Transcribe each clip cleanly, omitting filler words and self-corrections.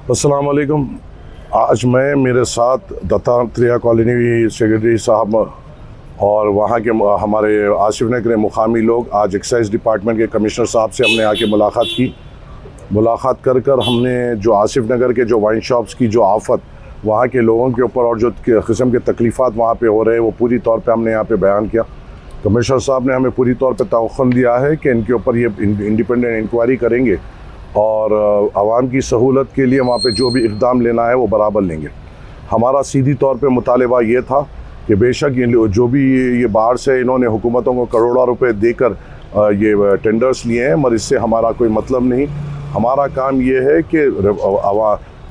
अस्सलाम वालेकुम। आज मैं मेरे साथ दत्तात्रेय कॉलोनी सेक्रेटरी साहब और वहाँ के हमारे आसिफ नगर के मुकामी लोग आज एक्साइज डिपार्टमेंट के कमिश्नर साहब से हमने आके मुलाकात की। मुलाकात कर हमने जो आसिफ नगर के जो वाइन शॉप्स की जो आफत वहाँ के लोगों के ऊपर और जो किस्म के तकलीफ़ात वहाँ पे हो रहे हैं वो पूरी तौर पे हमने यहाँ पे बयान किया। कमिश्नर साहब ने हमें पूरी तौर पे तवक्कुन दिया है कि इनके ऊपर ये इंडिपेंडेंट इंक्वायरी करेंगे और आवाम की सहूलत के लिए वहाँ पे जो भी इक़दाम लेना है वो बराबर लेंगे। हमारा सीधी तौर पे मुतालिबा ये था कि बेशक जो भी ये बाहर से इन्होंने हुकूमतों को करोड़ों रुपए देकर ये टेंडर्स लिए हैं, मगर इससे हमारा कोई मतलब नहीं। हमारा काम ये है कि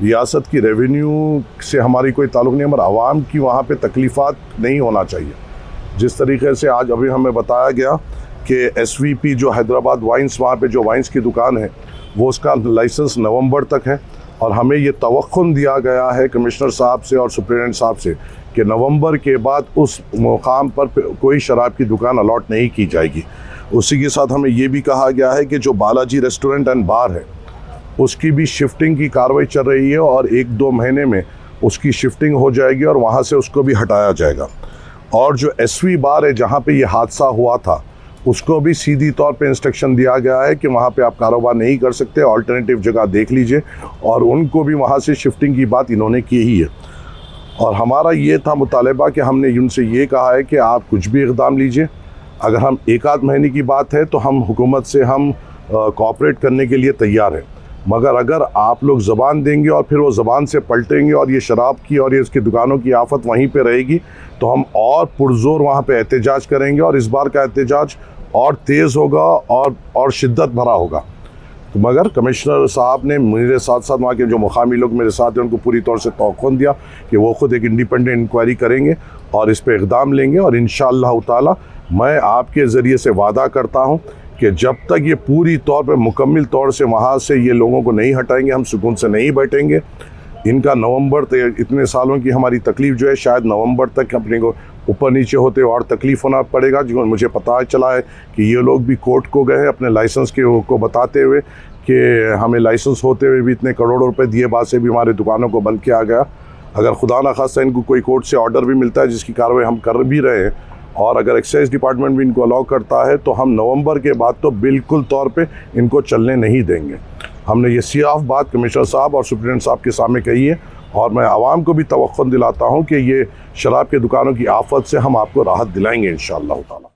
रियासत की रेवेन्यू से हमारी कोई ताल्लुक़ नहीं, मगर आवाम की वहाँ पे तकलीफ़ात नहीं होना चाहिए। जिस तरीके से आज अभी हमें बताया गया कि SVP जो हैदराबाद वाइन्स, वहाँ पे जो वाइन्स की दुकान है वो उसका लाइसेंस नवंबर तक है और हमें ये तवक्कुन दिया गया है कमिश्नर साहब से और सुप्रिटेंडेंट साहब से कि नवंबर के बाद उस मुकाम पर कोई शराब की दुकान अलॉट नहीं की जाएगी। उसी के साथ हमें ये भी कहा गया है कि जो बालाजी रेस्टोरेंट एंड बार है उसकी भी शिफ्टिंग की कार्रवाई चल रही है और 1-2 महीने में उसकी शिफ्टिंग हो जाएगी और वहाँ से उसको भी हटाया जाएगा। और जो SV बार है जहाँ पे ये हादसा हुआ था उसको भी सीधी तौर पे इंस्ट्रक्शन दिया गया है कि वहाँ पे आप कारोबार नहीं कर सकते, अल्टरनेटिव जगह देख लीजिए, और उनको भी वहाँ से शिफ्टिंग की बात इन्होंने की ही है। और हमारा ये था मुतालिबा कि हमने उनसे ये कहा है कि आप कुछ भी इक़दाम लीजिए। अगर हम 1-आध महीने की बात है तो हम हुकूमत से हम कोऑपरेट करने के लिए तैयार हैं, मगर अगर आप लोग ज़बान देंगे और फिर वो ज़बान से पलटेंगे और ये शराब की और ये इसकी दुकानों की आफत वहीं पे रहेगी तो हम और पुरज़ोर वहाँ पे एहतजाज करेंगे और इस बार का एहतजाज और तेज़ होगा और शिद्दत भरा होगा। तो मगर कमिश्नर साहब ने मेरे साथ साथ वहाँ के जो मुकामी लोग मेरे साथ हैं उनको पूरी तौर से तवक्कुन दिया कि वो ख़ुद एक इंडिपेंडेंट इंक्वायरी करेंगे और इस पर इक़दाम लेंगे। और इंशाअल्लाह ताला मैं आपके ज़रिए से वादा करता हूँ कि जब तक ये पूरी तौर पर मुकम्मल तौर से वहाँ से ये लोगों को नहीं हटाएंगे हम सुकून से नहीं बैठेंगे। इनका नवंबर तक, इतने सालों की हमारी तकलीफ़ जो है शायद नवंबर तक अपने को ऊपर नीचे होते और तकलीफ़ होना पड़ेगा। जो मुझे पता चला है कि ये लोग भी कोर्ट को गए अपने लाइसेंस को बताते हुए कि हमें लाइसेंस होते हुए भी इतने करोड़ों रुपए दिए बाद से भी हमारी दुकानों को बंद किया गया। अगर खुदा न खास्ता इनको कोई कोर्ट से ऑर्डर भी मिलता है जिसकी कार्रवाई हम कर भी रहे हैं और अगर एक्साइज डिपार्टमेंट भी इनको अलाउ करता है तो हम नवंबर के बाद तो बिल्कुल तौर पे इनको चलने नहीं देंगे। हमने ये सियाफ बात कमिश्नर साहब और सुप्रीटेंडेंट साहब के सामने कही है और मैं आवाम को भी तवक्कुन दिलाता हूँ कि ये शराब की दुकानों की आफत से हम आपको राहत दिलाएंगे इंशाअल्लाह ताला।